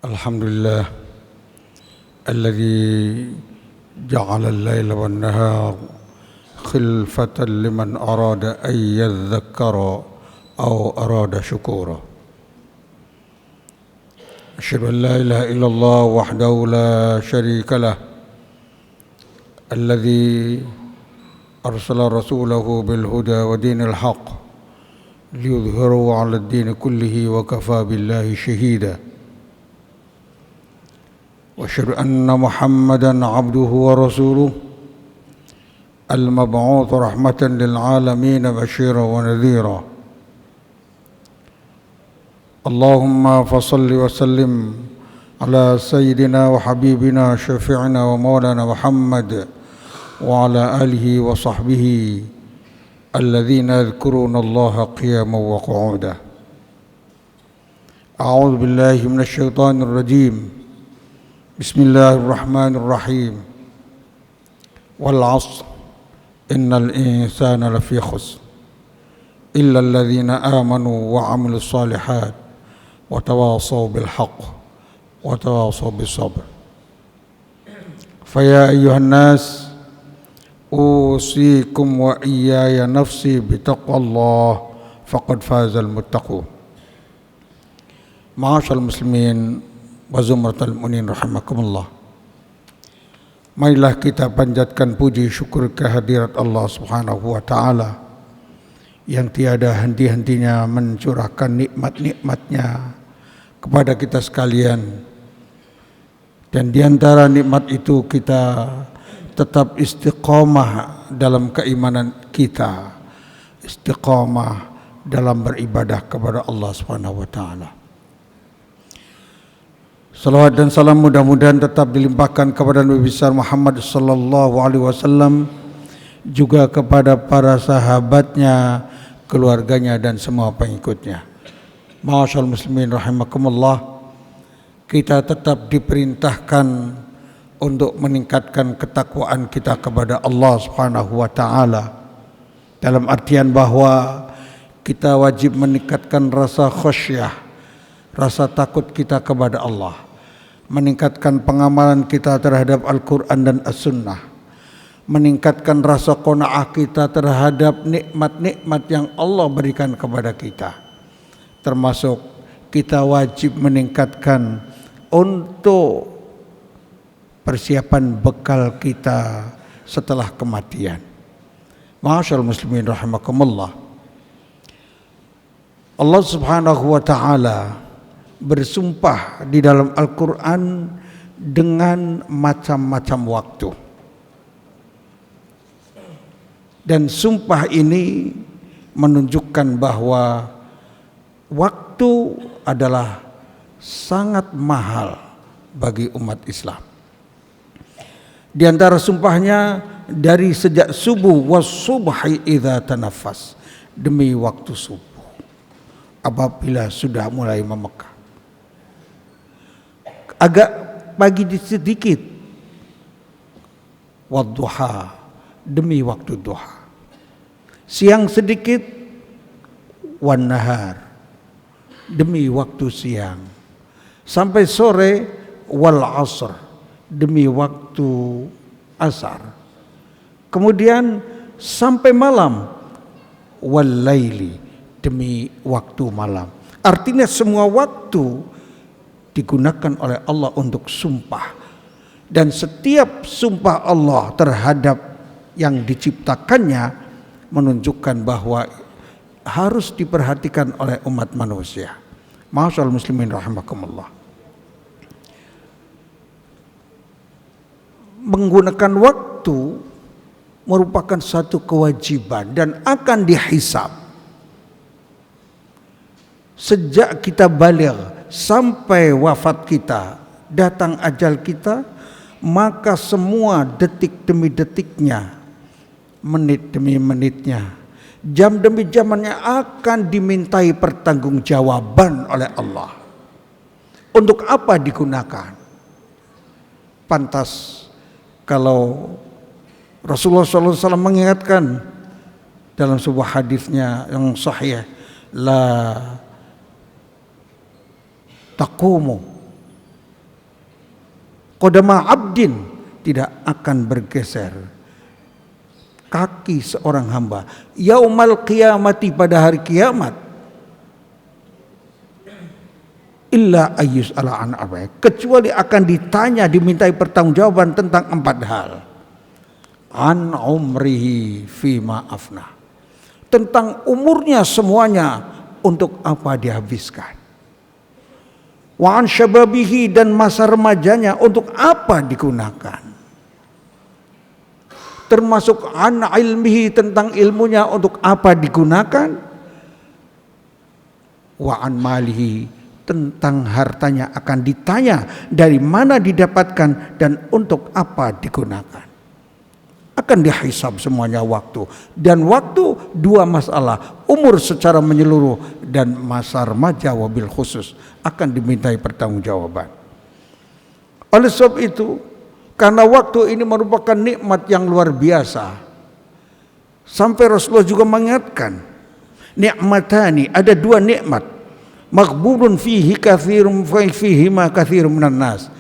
الحمد لله الذي جعل الليل والنهار خلفة لمن أراد أن يذكر أو أراد شكورا. أشهد أن لا إله إلا الله وحده لا شريك له الذي أرسل رسوله بالهدى ودين الحق ليظهره على الدين كله وكفى بالله شهيدا. وأشهد أن محمدا عبده ورسوله المبعوث رحمة للعالمين بشيرا ونذيرا. اللهم فصل وسلم على سيدنا وحبيبنا شفيعنا ومولانا محمد وعلى آله وصحبه الذين يذكرون الله قياما وقعودا. أعوذ بالله من الشيطان الرجيم. بسم الله الرحمن الرحيم. والعصر إن الإنسان لفي خسر إلا الذين آمنوا وعملوا الصالحات وتواصوا بالحق وتواصوا بالصبر. فيا أيها الناس أوصيكم وإياي نفسي بتقوى الله فقد فاز المتقون. معاشر المسلمين wa zumratul mu'minin rahimakumullah. Marilah kita panjatkan puji syukur kehadirat Allah Subhanahu wa taala yang tiada henti-hentinya mencurahkan nikmat-nikmatnya kepada kita sekalian. Dan di antara nikmat itu kita tetap istiqamah dalam keimanan kita, istiqamah dalam beribadah kepada Allah Subhanahu wa taala. Salawat dan salam mudah-mudahan tetap dilimpahkan kepada Nabi besar Muhammad sallallahu alaihi wasallam, juga kepada para sahabatnya, keluarganya dan semua pengikutnya. Ma'asyal muslimin rahimakumullah, kita tetap diperintahkan untuk meningkatkan ketakwaan kita kepada Allah Subhanahu wa taala, dalam artian bahwa kita wajib meningkatkan rasa khasyah, rasa takut kita kepada Allah, meningkatkan pengamalan kita terhadap Al-Quran dan As-Sunnah, meningkatkan rasa qanaah kita terhadap nikmat-nikmat yang Allah berikan kepada kita. Termasuk kita wajib meningkatkan untuk persiapan bekal kita setelah kematian. Ma'asyarul muslimin rahimakumullah. Allah Subhanahu wa taala bersumpah di dalam Al-Quran dengan macam-macam waktu. Dan sumpah ini menunjukkan bahwa waktu adalah sangat mahal bagi umat Islam. Di antara sumpahnya dari sejak subuh, was-subhi idza tanaffas, demi waktu subuh apabila sudah mulai memekar. Agak pagi sedikit, wadduha, demi waktu duha. Siang sedikit, wan nahar, demi waktu siang. Sampai sore, wal asr, demi waktu asar. Kemudian sampai malam, wal laili, demi waktu malam. Artinya semua waktu digunakan oleh Allah untuk sumpah. Dan setiap sumpah Allah terhadap yang diciptakannya menunjukkan bahwa harus diperhatikan oleh umat manusia. Ma'asyarul muslimin rahimakumullah. Menggunakan waktu merupakan satu kewajiban dan akan dihisab. Sejak kita baligh sampai wafat kita, datang ajal kita, maka semua detik demi detiknya, menit demi menitnya, jam demi jamannya akan dimintai pertanggungjawaban oleh Allah. Untuk apa digunakan? Pantas kalau Rasulullah SAW mengingatkan dalam sebuah hadisnya yang sahih, la taqumu qadama abdin, tidak akan bergeser kaki seorang hamba yaumal qiyamati, pada hari kiamat, illa ayyus ala an arba'i, kecuali akan ditanya, dimintai pertanggungjawaban tentang 4 hal. An umrihi fima afna, tentang umurnya semuanya untuk apa dihabiskan. Wa an syababihi, dan masa remajanya untuk apa digunakan. Termasuk an ilmihi, tentang ilmunya untuk apa digunakan. Wa an malihi, tentang hartanya akan ditanya dari mana didapatkan dan untuk apa digunakan. Akan dihisab semuanya waktu. Dan waktu 2 masalah, umur secara menyeluruh dan masa remaja wabil khusus, akan dimintai pertanggungjawaban. Oleh sebab itu, karena waktu ini merupakan nikmat yang luar biasa, sampai Rasulullah juga mengingatkan, nikmatani, ada 2 nikmat, maghbunun fihi katsirum fihi ma katsirum minan nas.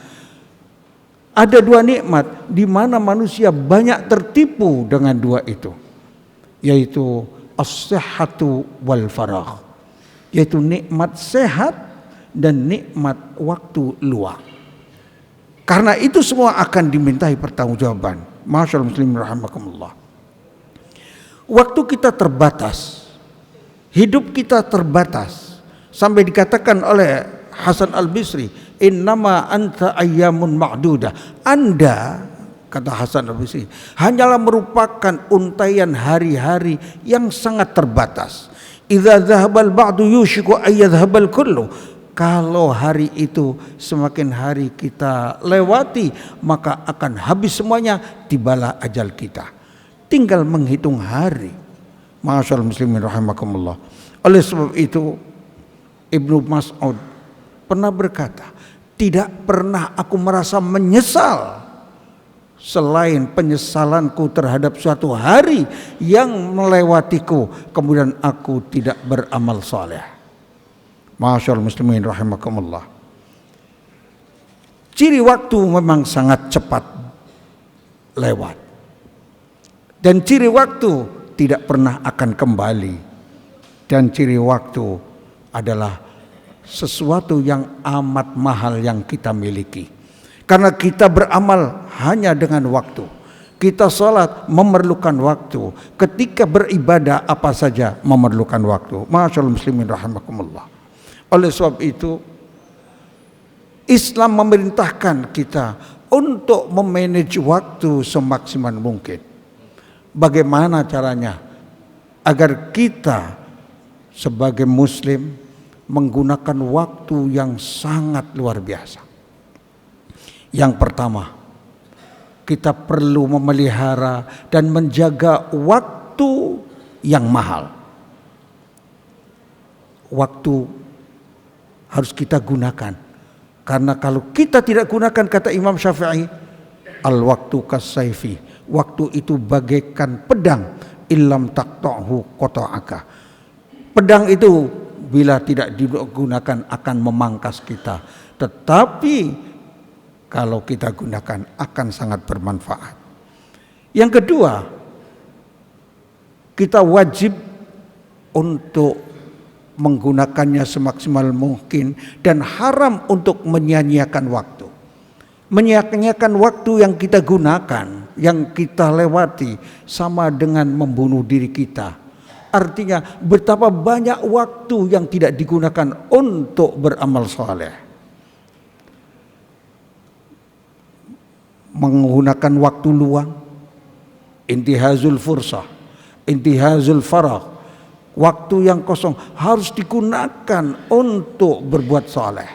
Ada 2 nikmat di mana manusia banyak tertipu dengan 2 itu, yaitu as-sihhatu wal faragh, yaitu nikmat sehat dan nikmat waktu luang. Karena itu semua akan dimintai pertanggungjawaban. Masyaallah muslimin rahimakumullah. Waktu kita terbatas, hidup kita terbatas, sampai dikatakan oleh Hasan Al-Bisri, innama anta ayyamun ma'dudah. Anda, kata Hasan Al-Bisri, hanyalah merupakan untaian hari-hari yang sangat terbatas. Idza dhahabal ba'du yushiku ayyadhhabal kullu. Kalau hari itu semakin hari kita lewati, maka akan habis semuanya, tibalah ajal kita. Tinggal menghitung hari. Masyaallah muslimin rahimakumullah. Oleh sebab itu Ibnu Mas'ud pernah berkata, tidak pernah aku merasa menyesal selain penyesalanku terhadap suatu hari yang melewatiku, kemudian aku tidak beramal saleh. Masyaallah muslimin rahimakumullah. Ciri waktu memang sangat cepat lewat, dan ciri waktu tidak pernah akan kembali, dan ciri waktu adalah sesuatu yang amat mahal yang kita miliki. Karena kita beramal hanya dengan waktu. Kita sholat memerlukan waktu. Ketika beribadah apa saja memerlukan waktu. Masyaallah muslimin rahimakumullah. Oleh sebab itu, Islam memerintahkan kita untuk memanage waktu semaksimal mungkin. Bagaimana caranya agar kita sebagai muslim menggunakan waktu yang sangat luar biasa. Yang pertama, kita perlu memelihara dan menjaga waktu yang mahal. Waktu harus kita gunakan, karena kalau kita tidak gunakan, kata Imam Syafi'i, al-waktu kasayfi, waktu itu bagaikan pedang, illam taqta'hu qata'aka. Pedang itu bila tidak digunakan akan memangkas kita, tetapi kalau kita gunakan akan sangat bermanfaat. Yang kedua, kita wajib untuk menggunakannya semaksimal mungkin dan haram untuk menyia-nyiakan waktu. Menyia-nyiakan waktu yang kita gunakan, yang kita lewati, sama dengan membunuh diri kita. Artinya betapa banyak waktu yang tidak digunakan untuk beramal saleh. Menggunakan waktu luang, intihazul fursah, intihazul faragh, waktu yang kosong harus digunakan untuk berbuat saleh,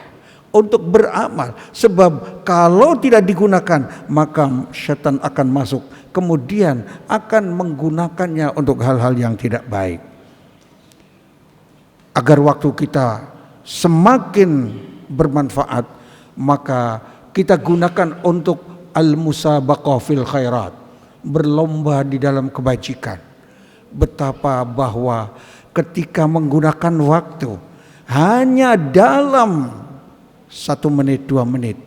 untuk beramal. Sebab kalau tidak digunakan, maka syaitan akan masuk, kemudian akan menggunakannya untuk hal-hal yang tidak baik. Agar waktu kita semakin bermanfaat, maka kita gunakan untuk al-musabaqah fil khairat, berlomba di dalam kebajikan. Betapa bahwa ketika menggunakan waktu hanya dalam 1 menit, 2 menit,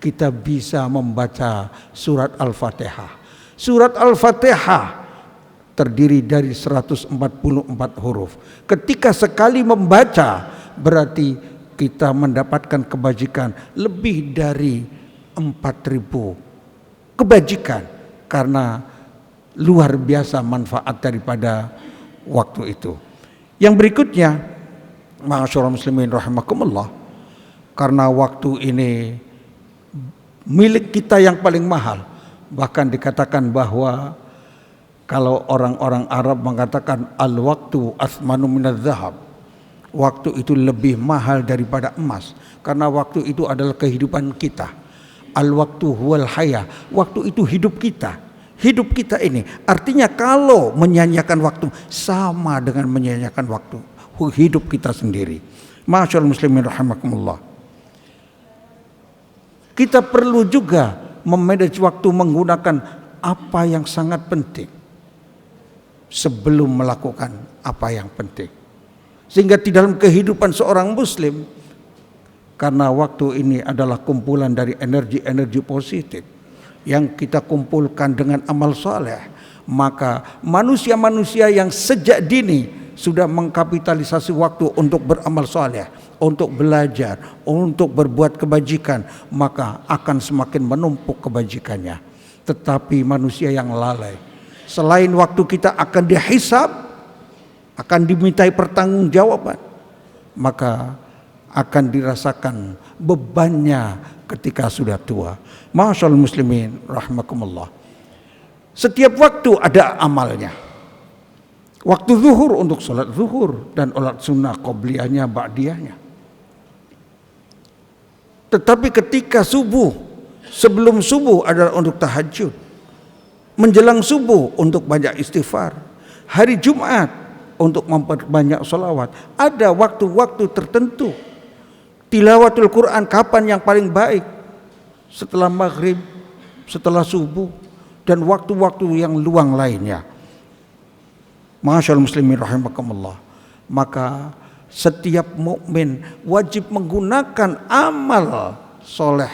kita bisa membaca surat Al-Fatihah. Surat Al-Fatihah terdiri dari 144 huruf. Ketika sekali membaca, berarti kita mendapatkan kebajikan lebih dari 4.000 kebajikan, karena luar biasa manfaat daripada waktu itu. Yang berikutnya, ma'asyiral muslimin rahimakumullah, karena waktu ini milik kita yang paling mahal. Bahkan dikatakan bahwa kalau orang-orang Arab mengatakan al-waktu asmanu minadz zahab, waktu itu lebih mahal daripada emas, karena waktu itu adalah kehidupan kita. Al-waktu huwal haya, waktu itu hidup kita. Hidup kita ini artinya kalau menyanyiakan waktu sama dengan menyanyiakan waktu hidup kita sendiri. Ma'asyiral muslimin rahimakumullah. Kita perlu juga memanage waktu menggunakan apa yang sangat penting sebelum melakukan apa yang penting. Sehingga di dalam kehidupan seorang muslim, karena waktu ini adalah kumpulan dari energi-energi positif yang kita kumpulkan dengan amal soleh, maka manusia-manusia yang sejak dini sudah mengkapitalisasi waktu untuk beramal soleh, untuk belajar, untuk berbuat kebajikan, maka akan semakin menumpuk kebajikannya. Tetapi manusia yang lalai, selain waktu kita akan dihisab, akan dimintai pertanggungjawaban, maka akan dirasakan bebannya ketika sudah tua. Ma'asyiral muslimin rahimakumullah. Setiap waktu ada amalnya. Waktu zuhur untuk salat zuhur dan salat sunnah qobliyahnya, ba'diyahnya. Tetapi ketika subuh, sebelum subuh adalah untuk tahajud. Menjelang subuh untuk banyak istighfar. Hari Jumat untuk memperbanyak sholawat. Ada waktu-waktu tertentu. Tilawatul Quran kapan yang paling baik? Setelah maghrib, setelah subuh, dan waktu-waktu yang luang lainnya. Ma'asyiral muslimin rahimakumullah. Maka setiap mukmin wajib menggunakan amal soleh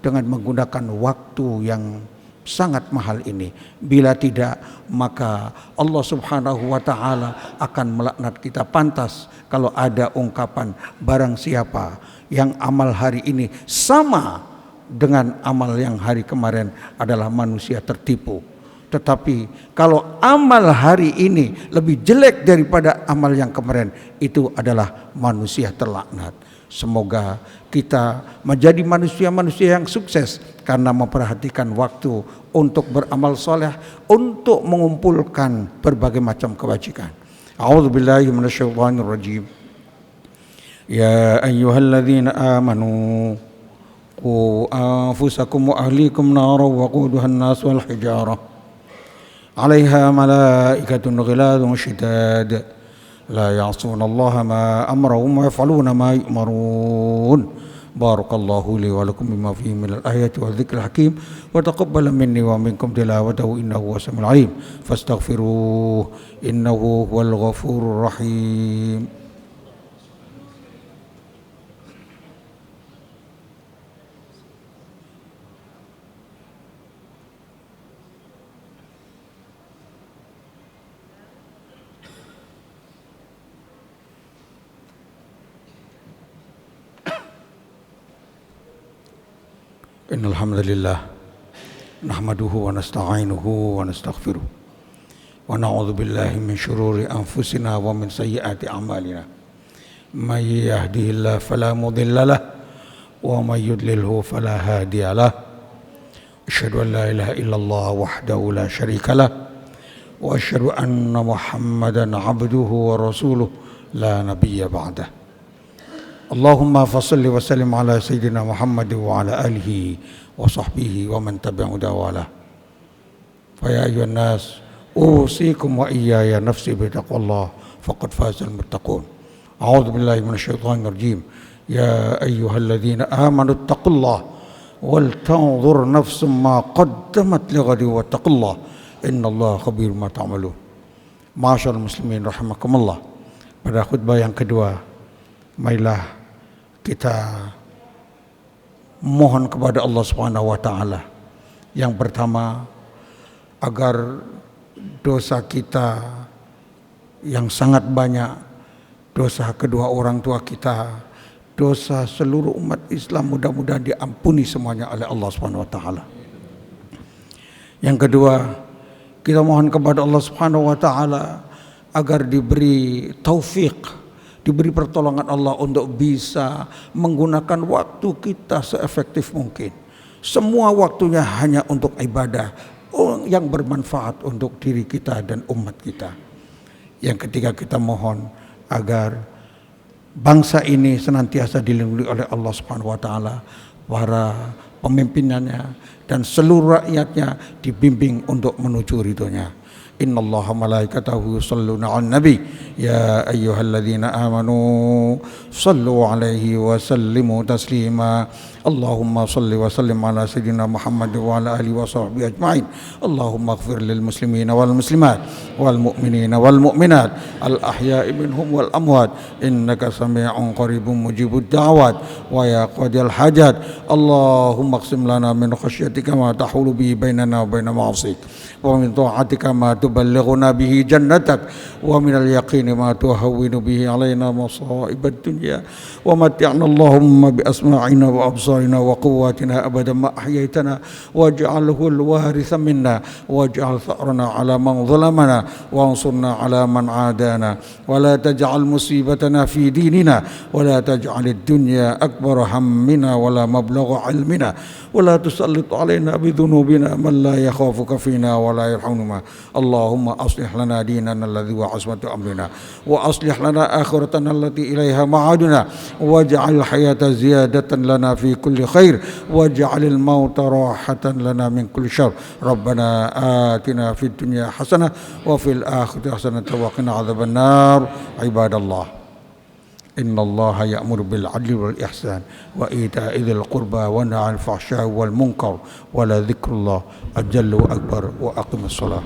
dengan menggunakan waktu yang sangat mahal ini. Bila tidak, maka Allah subhanahu wa ta'ala akan melaknat kita. Pantas kalau ada ungkapan, barang siapa yang amal hari ini sama dengan amal yang hari kemarin adalah manusia tertipu. Tetapi kalau amal hari ini lebih jelek daripada amal yang kemarin, itu adalah manusia terlaknat. Semoga kita menjadi manusia-manusia yang sukses karena memperhatikan waktu untuk beramal soleh, untuk mengumpulkan berbagai macam kebajikan. A'udzubillahi minasyaitonir rajim. Ya ayyuhalladzina amanu qu anfusakum wa ahlikum nara waquduhan nas wal hijarah 'alaiha malaikatun ghiladun shidad la ya'sunallaha ma amarahum wa yaf'aluna ma yu'marun. Barakallahu li wa lakum bima fihi minal ayati wa dzikril hakim wa taqabbal minni wa minkum tilawatahu innahu was-sami'ul 'alim fastaghfiruh innahu huwal ghafurur rahim. Innal hamdalillah nahmaduhu wa nasta'inuhu wa nastaghfiruh wa na'udzu billahi min shururi anfusina wa min sayyiati a'malina. May yahdihillahu fala mudilla lahu wa may yudlilhu fala hadiya lahu. Asyhadu an la ilaha illallah wahdahu la syarika lahu wa asyhadu anna Muhammadan 'abduhu wa rasuluh la nabiyya ba'dahu. Allahumma fasalli wa sallim ala sayyidina Muhammad wa ala alihi wa sahbihi wa man tabi'ahu dawalah. Fa ya ayyuhan nas usikum wa iyaya nafsi bi taqwallah faqad fazal muttaqun. A'udzu billahi minasyaitonir rajim. Ya ayyuhalladzina amanu taqullaha wal tanzur nafsum ma qaddamat lighadin wa taqullah innallaha khabirum ma ta'malun. Ma'asyiral muslimin rahimakumullah. Pada khutbah yang kedua, marilah kita mohon kepada Allah Subhanahu wa taala. Yang pertama, agar dosa kita yang sangat banyak, dosa kedua orang tua kita, dosa seluruh umat Islam, mudah-mudahan diampuni semuanya oleh Allah Subhanahu wa taala. Yang kedua, kita mohon kepada Allah Subhanahu wa taala agar diberi taufik, diberi pertolongan Allah untuk bisa menggunakan waktu kita seefektif mungkin. Semua waktunya hanya untuk ibadah yang bermanfaat untuk diri kita dan umat kita. Yang ketiga, kita mohon agar bangsa ini senantiasa dilindungi oleh Allah Subhanahu wa taala, para pemimpinannya dan seluruh rakyatnya dibimbing untuk menuju ridhonya. Innallaha malaikatahu yusholluna 'alan nabi ya ayyuhalladzina amanu shallu 'alaihi wa sallimu taslima. Allahumma shalli wa sallim ala sayyidina Muhammad wa ala alihi wa sahbihi ajma'in. Allahumma ighfir lil muslimina wal muslimat wal mu'minina wal mu'minat al ahya'i minhum wal amwat innaka sami'un qaribun mujibud da'wat wa ya qadiyal hajat. Allahumma qsim lana min khasyatika ma tahulu bihi bainana wa baina ma'asik wa min ta'atika ma tuballighuna bihi jannatak wa min al-yaqini ma tuhawwinu bihi alaina masa'ibad dunya wa mat'ina Allahumma bi asma'ina wa absarina wa quwwatina abadan ma ahyaytana waj'alhu al-waritha minna waj'al tha'rana ala man zalamana wansurna ala man adana wa la taj'al musibatana fi dinina wa la taj'al ad-dunya akbar hammina wa la mablagha ilmina wa la tusallit alaina bi dhunubina man la yakhafuka fina wa la yarhamuna. Allahumma aslih lana dinana alladhi wa asmatu amrina wa aslih lana akhiratana allati ilaiha ma'aduna waj'al hayata ziyadatan lana fi kulli khair waj'al al-mauta rahatan lana min kulli syarr. Rabbana atina fid dunya hasanah wa fil akhirati hasanah wa qina adzaban nar. Ibadallah, innallaha ya'muru bil 'adli wal ihsan wa ita'i dzil qurba wa yanha 'anil fahsya'i wal munkar wa la dzikrullah ajallu akbar wa aqimus shalah.